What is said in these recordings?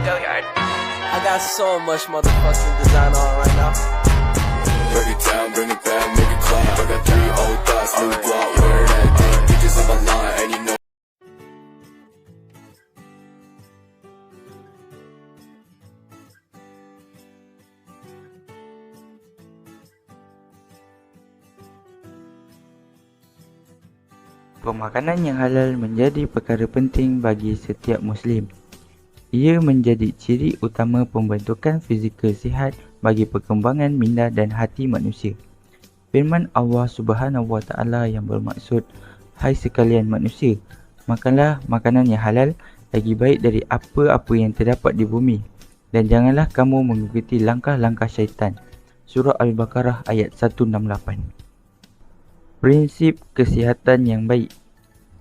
Go yard. I got so much motherfucking design on right now. Break it down, bring it back, make it clap. I got 3 old thoughts, new block, where that thing, bitches on my line, and you know. Pemakanan yang halal menjadi perkara penting bagi setiap Muslim. Ia menjadi ciri utama pembentukan fizikal sihat bagi perkembangan minda dan hati manusia. Firman Allah Subhanahu Wa Taala yang bermaksud, "Hai sekalian manusia, makanlah makanan yang halal lagi baik dari apa-apa yang terdapat di bumi, dan janganlah kamu mengikuti langkah-langkah syaitan." Surah Al-Baqarah ayat 168. Prinsip kesihatan yang baik.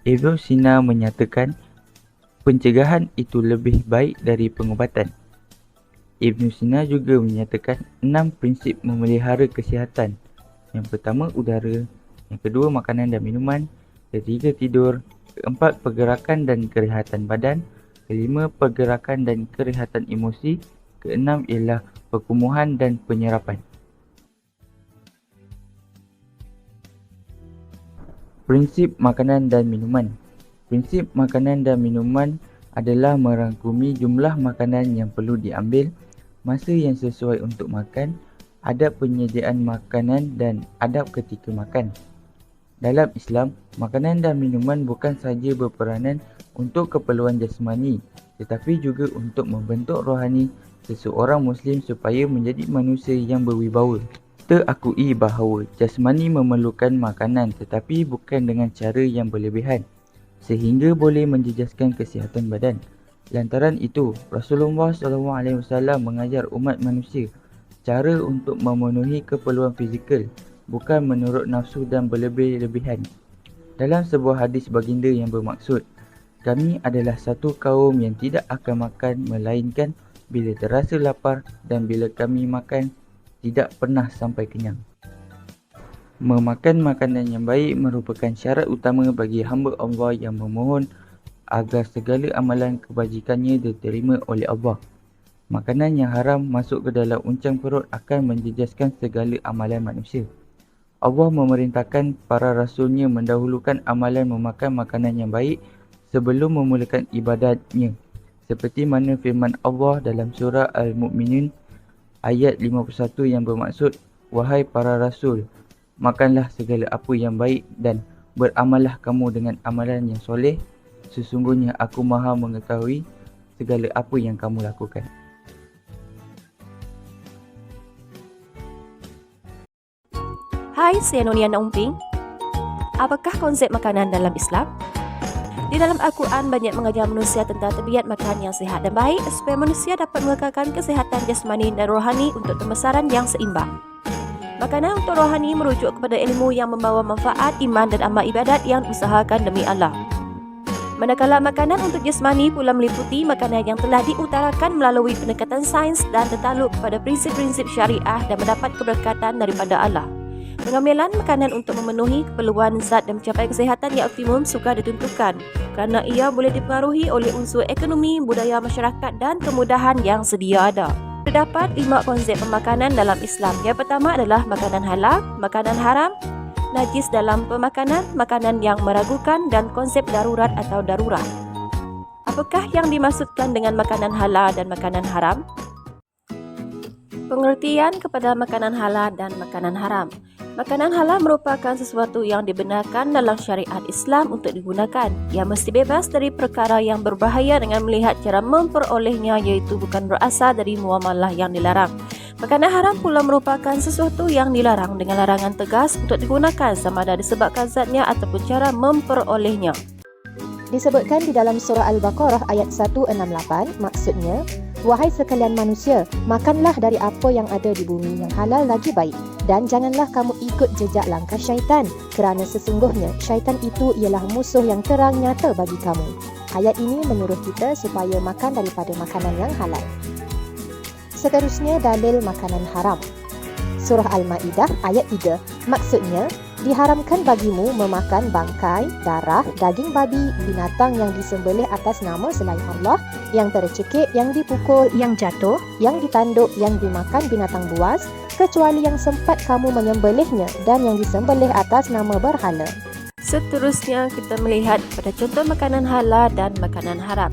Ibn Sina menyatakan, pencegahan itu lebih baik dari pengubatan. Ibn Sina juga menyatakan 6 prinsip memelihara kesihatan. Yang pertama, udara. Yang kedua, makanan dan minuman. Ketiga, tidur. Keempat, pergerakan dan kerehatan badan. Kelima, pergerakan dan kerehatan emosi. Keenam ialah perkumuhan dan penyerapan. Prinsip makanan dan minuman. Prinsip makanan dan minuman adalah merangkumi jumlah makanan yang perlu diambil, masa yang sesuai untuk makan, adab penyediaan makanan dan adab ketika makan. Dalam Islam, makanan dan minuman bukan sahaja berperanan untuk keperluan jasmani, tetapi juga untuk membentuk rohani seseorang Muslim supaya menjadi manusia yang berwibawa. Terakui bahawa jasmani memerlukan makanan tetapi bukan dengan cara yang berlebihan, sehingga boleh menjejaskan kesihatan badan. Lantaran itu, Rasulullah SAW mengajar umat manusia cara untuk memenuhi keperluan fizikal, bukan menurut nafsu dan berlebih-lebihan. Dalam sebuah hadis baginda yang bermaksud, "Kami adalah satu kaum yang tidak akan makan melainkan bila terasa lapar, dan bila kami makan, tidak pernah sampai kenyang." Memakan makanan yang baik merupakan syarat utama bagi hamba Allah yang memohon agar segala amalan kebajikannya diterima oleh Allah. Makanan yang haram masuk ke dalam uncang perut akan menjejaskan segala amalan manusia. Allah memerintahkan para rasulnya mendahulukan amalan memakan makanan yang baik sebelum memulakan ibadatnya, seperti mana firman Allah dalam surah Al-Mu'minun ayat 51 yang bermaksud, "Wahai para rasul, makanlah segala apa yang baik dan beramallah kamu dengan amalan yang soleh. Sesungguhnya aku maha mengetahui segala apa yang kamu lakukan." Hai, saya Noniana Umping. Apakah konsep makanan dalam Islam? Di dalam Al-Quran banyak mengajar manusia tentang tabiat makan yang sihat dan baik supaya manusia dapat mengekalkan kesihatan jasmani dan rohani untuk pembesaran yang seimbang. Makanan untuk rohani merujuk kepada ilmu yang membawa manfaat, iman dan amal ibadat yang diusahakan demi Allah. Manakala makanan untuk jasmani pula meliputi makanan yang telah diutarakan melalui pendekatan sains dan tertakluk kepada prinsip-prinsip syariah dan mendapat keberkatan daripada Allah. Pengambilan makanan untuk memenuhi keperluan zat dan mencapai kesihatan yang optimum sukar ditentukan kerana ia boleh dipengaruhi oleh unsur ekonomi, budaya masyarakat dan kemudahan yang sedia ada. Terdapat 5 konsep pemakanan dalam Islam. Yang pertama adalah makanan halal, makanan haram, najis dalam pemakanan, makanan yang meragukan dan konsep darurat atau darurat. Apakah yang dimaksudkan dengan makanan halal dan makanan haram? Pengertian kepada makanan halal dan makanan haram. Makanan halal merupakan sesuatu yang dibenarkan dalam syariat Islam untuk digunakan. Ia mesti bebas dari perkara yang berbahaya dengan melihat cara memperolehnya, iaitu bukan berasal dari muamalah yang dilarang. Makanan haram pula merupakan sesuatu yang dilarang dengan larangan tegas untuk digunakan sama ada disebabkan zatnya ataupun cara memperolehnya. Disebutkan di dalam surah Al-Baqarah ayat 168, maksudnya, "Wahai sekalian manusia, makanlah dari apa yang ada di bumi yang halal lagi baik, dan janganlah kamu ikut jejak langkah syaitan, kerana sesungguhnya syaitan itu ialah musuh yang terang nyata bagi kamu." Ayat ini menyuruh kita supaya makan daripada makanan yang halal. Seterusnya, dalil makanan haram. Surah Al-Ma'idah ayat 3, maksudnya, Diharamkan bagimu memakan bangkai, darah, daging babi, binatang yang disembelih atas nama selain Allah, yang tercekik, yang dipukul, yang jatuh, yang ditanduk, yang dimakan binatang buas, kecuali yang sempat kamu menyembelihnya dan yang disembelih atas nama berhala. Seterusnya kita melihat pada contoh makanan halal dan makanan haram.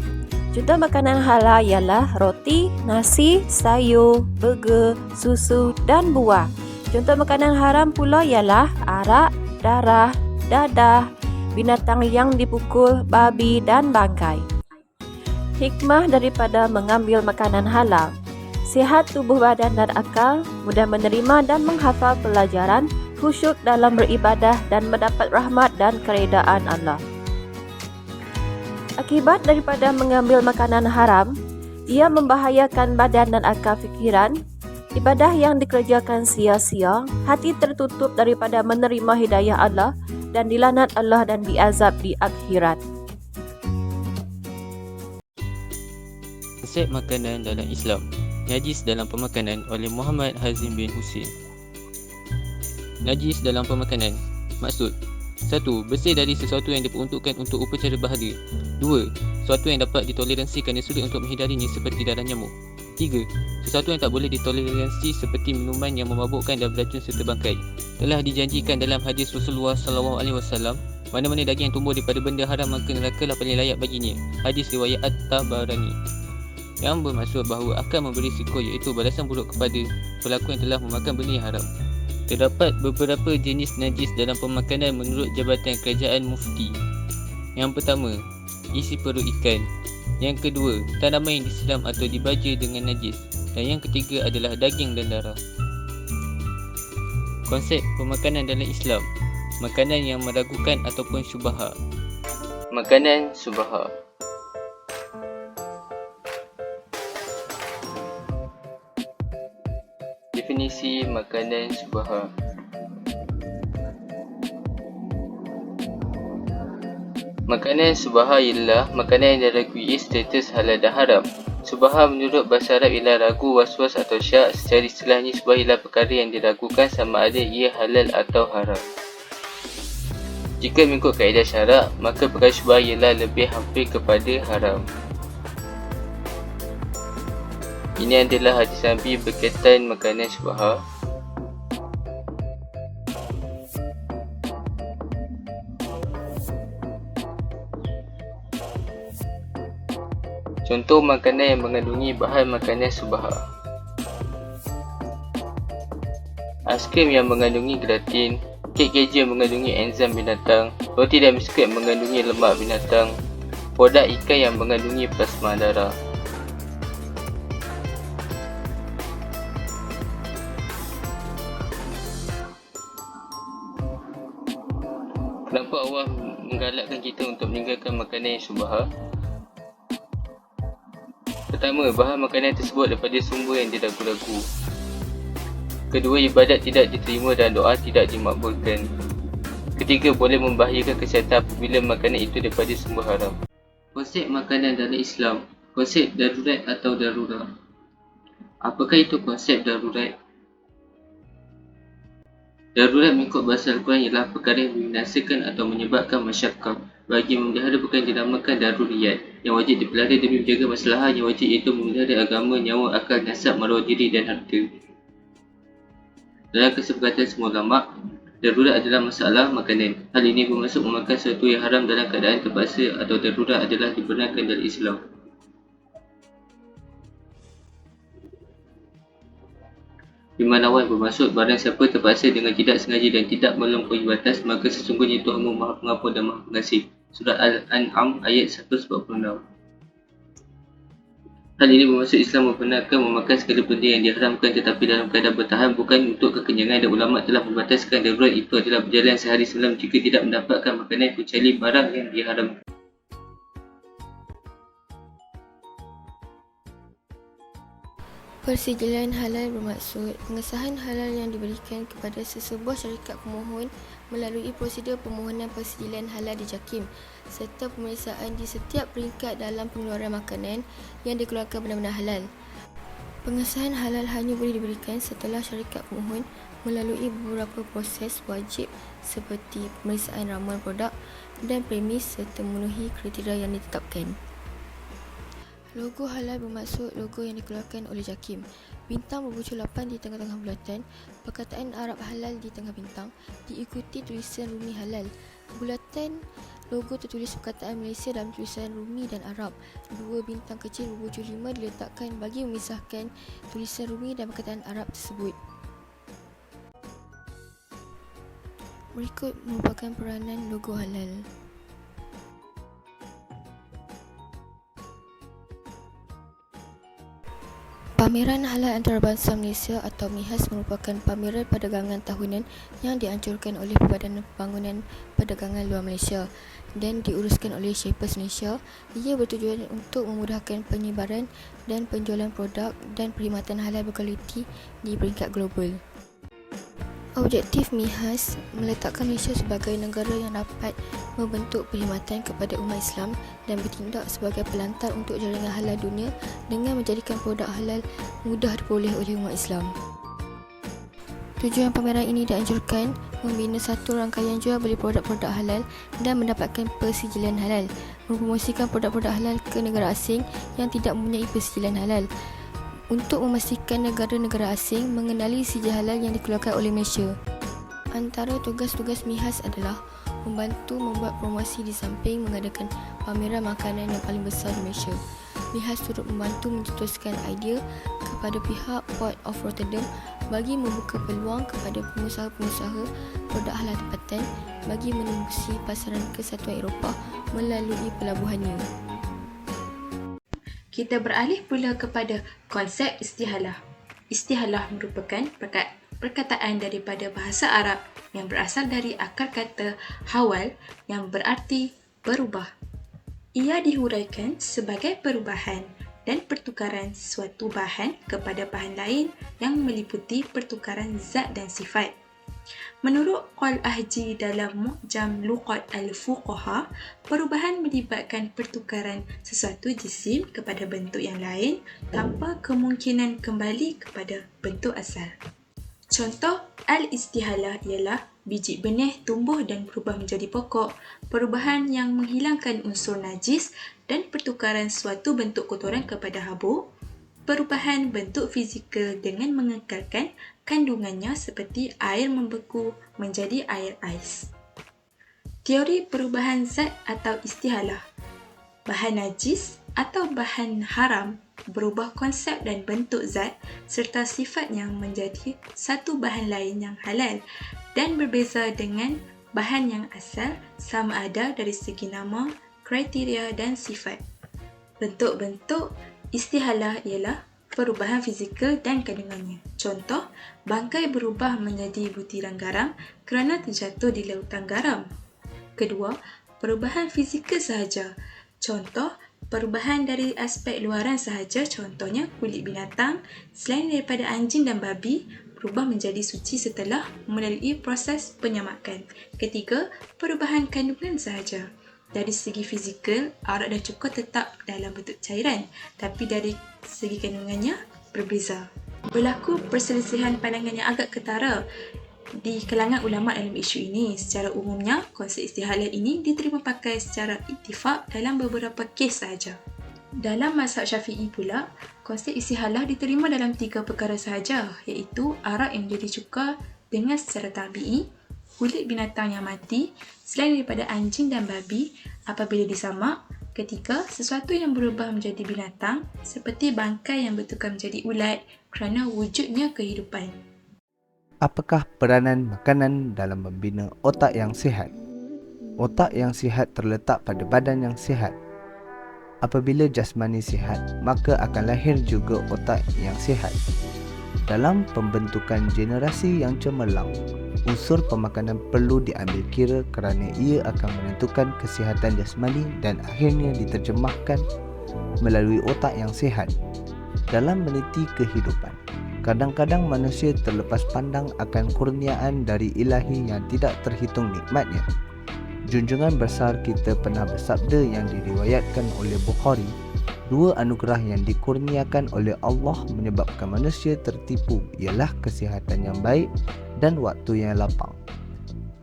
Contoh makanan halal ialah roti, nasi, sayur, burger, susu dan buah. Contoh makanan haram pula ialah arak, darah, dadah, binatang yang dipukul, babi dan bangkai. Hikmah daripada mengambil makanan halal: sihat tubuh badan dan akal, mudah menerima dan menghafal pelajaran, khusyuk dalam beribadah dan mendapat rahmat dan keredaan Allah. Akibat daripada mengambil makanan haram, ia membahayakan badan dan akal fikiran, ibadah yang dikerjakan sia-sia, hati tertutup daripada menerima hidayah Allah dan dilaknat Allah dan diazab di akhirat. Konsep makanan dalam Islam. Najis dalam pemakanan oleh Muhammad Hazim bin Husin. Najis dalam pemakanan. Maksud: 1. Bersih dari sesuatu yang diperuntukkan untuk upacara bahagia. 2. Sesuatu yang dapat ditoleransi kerana sulit untuk menghindarinya seperti darah nyamuk. 3. Sesuatu yang tak boleh ditoleransi seperti minuman yang memabukkan dan beracun serta bangkai. Telah dijanjikan dalam hadis Rasulullah SAW, mana-mana daging yang tumbuh daripada benda haram maka neraka lah paling layak baginya. Hadis riwayat At-Tabarani. Yang bermaksud bahawa akan memberi risiko, iaitu balasan buruk kepada pelaku yang telah memakan benda yang haram. Terdapat beberapa jenis najis dalam pemakanan menurut Jabatan Kerajaan Mufti. Yang pertama, isi perut ikan. Yang kedua, tanaman yang disiram atau dibaja dengan najis. Dan yang ketiga adalah daging dan darah. Konsep pemakanan dalam Islam. Makanan yang meragukan ataupun syubha. Makanan syubha. Definisi makanan syubha. Makanan syubha ialah makanan yang diragui status halal dan haram. Syubha menurut bahasa Arab ialah ragu, was-was atau syak. Secara istilahnya, syubha ialah perkara yang diragukan sama ada ia halal atau haram. Jika mengikut kaedah syarak, maka perkara syubha ialah lebih hampir kepada haram. Ini adalah hadis Nabi berkaitan makanan syubha. Contoh makanan yang mengandungi bahan makanan syubha: aiskrim yang mengandungi gelatin, kek keju yang mengandungi enzim binatang, roti dan biskut yang mengandungi lemak binatang, produk ikan yang mengandungi plasma darah. Kenapa Allah menggalakkan kita untuk meninggalkan makanan yang syubha? Pertama, bahan makanan tersebut daripada sumber yang diragu-ragu. Kedua, ibadat tidak diterima dan doa tidak dimakbulkan. Ketiga, boleh membahayakan kesihatan apabila makanan itu daripada sumber haram. Konsep makanan dalam Islam. Konsep darurat atau darurat. Apakah itu konsep darurat? Darurat mengikut bahasa Al-Quran ialah perkara yang membinasakan atau menyebabkan masyarakat. Bagi memelihara perkara yang dinamakan daruriyat, yang wajib dipelihara demi menjaga masalah yang wajib, iaitu memelihara agama, nyawa, akal, nasab, maruah diri dan harta. Dalam kesepakatan semua ulama, darurat adalah masalah makanan. Hal ini bermaksud memakan sesuatu yang haram dalam keadaan terpaksa atau darurat adalah dibenarkan dalam Islam. Bimanawan bermaksud barang siapa terpaksa dengan tidak sengaja dan tidak melampaui batas, maka sesungguhnya Tuhanmu Maha Pengampun dan Maha Pengasih. Surat Al-An'am ayat 146. Hal ini bermaksud Islam membenarkan memakan segala benda yang diharamkan tetapi dalam keadaan bertahan, bukan untuk kekenyangan, dan ulama telah membataskan darurat itu adalah berjalan sehari semalam jika tidak mendapatkan makanan kecuali barang yang diharamkan. Persetujuan halal bermaksud pengesahan halal yang diberikan kepada sesebuah syarikat pemohon melalui prosedur permohonan persetujuan halal di JAKIM serta pemeriksaan di setiap peringkat dalam pengeluaran makanan yang dikeluarkan benar-benar halal. Pengesahan halal hanya boleh diberikan setelah syarikat pemohon melalui beberapa proses wajib seperti pemeriksaan ramuan produk dan premis serta memenuhi kriteria yang ditetapkan. Logo halal bermaksud logo yang dikeluarkan oleh JAKIM. Bintang berbucu 8 di tengah-tengah bulatan, perkataan Arab halal di tengah bintang, diikuti tulisan Rumi halal. Bulatan logo tertulis perkataan Malaysia dalam tulisan Rumi dan Arab. Dua bintang kecil berbucu 5 diletakkan bagi memisahkan tulisan Rumi dan perkataan Arab tersebut. Berikut merupakan peranan logo halal. Pameran Halal Antarabangsa Malaysia atau MIHAS merupakan pameran perdagangan tahunan yang dianjurkan oleh Perbadan Pembangunan Perdagangan Luar Malaysia dan diuruskan oleh Shapers Malaysia. Ia bertujuan untuk memudahkan penyebaran dan penjualan produk dan perkhidmatan halal berkualiti di peringkat global. Objektif MIHAS meletakkan Malaysia sebagai negara yang dapat membentuk perkhidmatan kepada umat Islam dan bertindak sebagai pelantar untuk jaringan halal dunia dengan menjadikan produk halal mudah diperoleh oleh umat Islam. Tujuan pameran ini dianjurkan membina satu rangkaian jual beli produk-produk halal dan mendapatkan persijilan halal, mempromosikan produk-produk halal ke negara asing yang tidak mempunyai persijilan halal, untuk memastikan negara-negara asing mengenali sijil halal yang dikeluarkan oleh Malaysia. Antara tugas-tugas MIHAS adalah membantu membuat promosi di samping mengadakan pameran makanan yang paling besar di Malaysia. MIHAS turut membantu mencetuskan idea kepada pihak Port of Rotterdam bagi membuka peluang kepada pengusaha-pengusaha produk halal tempatan bagi menembusi pasaran kesatuan Eropah melalui pelabuhannya. Kita beralih pula kepada konsep istihalah. Istihalah merupakan perkataan daripada bahasa Arab yang berasal dari akar kata hawal yang berarti berubah. Ia dihuraikan sebagai perubahan dan pertukaran suatu bahan kepada bahan lain yang meliputi pertukaran zat dan sifat. Menurut Al-Ahji dalam Mu'jam Luqat Al-Fuqaha, perubahan melibatkan pertukaran sesuatu jisim kepada bentuk yang lain tanpa kemungkinan kembali kepada bentuk asal. Contoh al-istihalah ialah biji benih tumbuh dan berubah menjadi pokok, perubahan yang menghilangkan unsur najis dan pertukaran suatu bentuk kotoran kepada habuk, perubahan bentuk fizikal dengan mengekalkan kandungannya seperti air membeku menjadi air ais. Teori perubahan zat atau istihalah. Bahan najis atau bahan haram berubah konsep dan bentuk zat serta sifatnya menjadi satu bahan lain yang halal dan berbeza dengan bahan yang asal sama ada dari segi nama, kriteria dan sifat. Bentuk-bentuk istihalah ialah perubahan fizikal dan kandungannya. Contoh, bangkai berubah menjadi butiran garam kerana terjatuh di lautan garam. Kedua, perubahan fizikal sahaja. Contoh, perubahan dari aspek luaran sahaja, contohnya kulit binatang selain daripada anjing dan babi berubah menjadi suci setelah melalui proses penyamakan. Ketiga, perubahan kandungan sahaja. Dari segi fizikal, arak dan cuka tetap dalam bentuk cairan, tapi dari segi kandungannya berbeza. Berlaku perselisihan pandangan yang agak ketara di kalangan ulama dalam isu ini. Secara umumnya, konsep istihalah ini diterima pakai secara ittifaq dalam beberapa kes sahaja. Dalam mazhab Syafi'i pula, konsep istihalah diterima dalam 3 perkara sahaja, iaitu arak yang menjadi cuka dengan secara tabi'i, kulit binatang yang mati selain daripada anjing dan babi apabila disamak. Ketiga, sesuatu yang berubah menjadi binatang seperti bangkai yang bertukar menjadi ulat kerana wujudnya kehidupan. Apakah peranan makanan dalam membina otak yang sihat? Otak yang sihat terletak pada badan yang sihat. Apabila jasmani sihat, maka akan lahir juga otak yang sihat. Dalam pembentukan generasi yang cemerlang, unsur pemakanan perlu diambil kira kerana ia akan menentukan kesihatan jasmani dan akhirnya diterjemahkan melalui otak yang sihat. Dalam meniti kehidupan, kadang-kadang manusia terlepas pandang akan kurniaan dari Ilahi yang tidak terhitung nikmatnya. Junjungan besar kita pernah bersabda yang diriwayatkan oleh Bukhari, 2 anugerah yang dikurniakan oleh Allah menyebabkan manusia tertipu ialah kesihatan yang baik dan waktu yang lapang.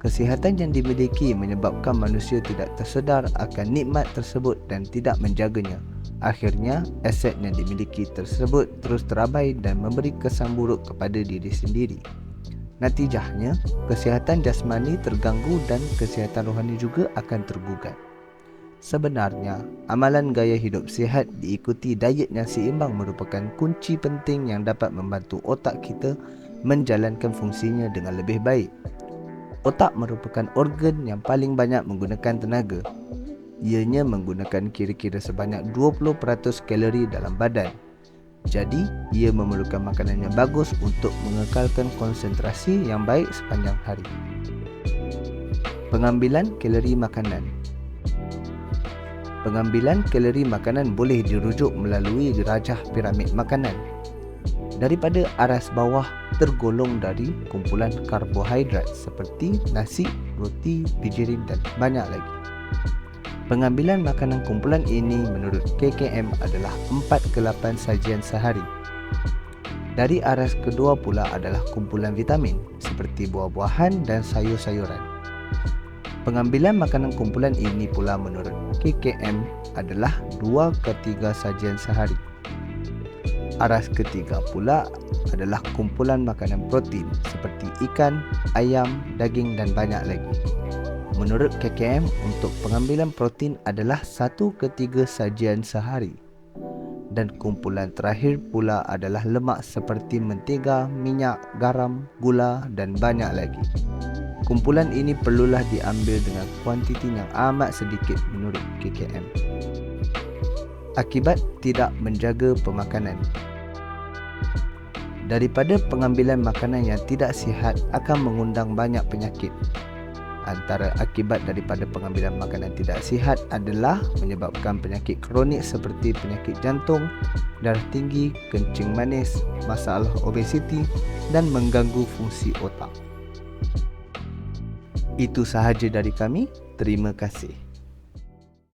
Kesihatan yang dimiliki menyebabkan manusia tidak tersedar akan nikmat tersebut dan tidak menjaganya. Akhirnya, aset yang dimiliki tersebut terus terabai dan memberi kesan buruk kepada diri sendiri. Natijahnya, kesihatan jasmani terganggu dan kesihatan rohani juga akan tergugat. Sebenarnya, amalan gaya hidup sihat diikuti diet yang seimbang merupakan kunci penting yang dapat membantu otak kita menjalankan fungsinya dengan lebih baik. Otak merupakan organ yang paling banyak menggunakan tenaga. Ianya menggunakan kira-kira sebanyak 20% kalori dalam badan. Jadi, ia memerlukan makanan yang bagus untuk mengekalkan konsentrasi yang baik sepanjang hari. Pengambilan kalori makanan. Pengambilan kalori makanan boleh dirujuk melalui derajah piramid makanan. Daripada aras bawah tergolong dari kumpulan karbohidrat seperti nasi, roti, bijirin dan banyak lagi. Pengambilan makanan kumpulan ini menurut KKM adalah 4 ke 8 sajian sehari. Dari aras kedua pula adalah kumpulan vitamin seperti buah-buahan dan sayur-sayuran. Pengambilan makanan kumpulan ini pula menurut KKM adalah 2 ke 3 sajian sehari. Aras ketiga pula adalah kumpulan makanan protein seperti ikan, ayam, daging dan banyak lagi. Menurut KKM, untuk pengambilan protein adalah 1 ke 3 sajian sehari. Dan kumpulan terakhir pula adalah lemak seperti mentega, minyak, garam, gula dan banyak lagi. Kumpulan ini perlulah diambil dengan kuantiti yang amat sedikit menurut KKM. Akibat tidak menjaga pemakanan. Daripada pengambilan makanan yang tidak sihat akan mengundang banyak penyakit. Antara akibat daripada pengambilan makanan tidak sihat adalah menyebabkan penyakit kronik seperti penyakit jantung, darah tinggi, kencing manis, masalah obesiti dan mengganggu fungsi otak. Itu sahaja dari kami. Terima kasih.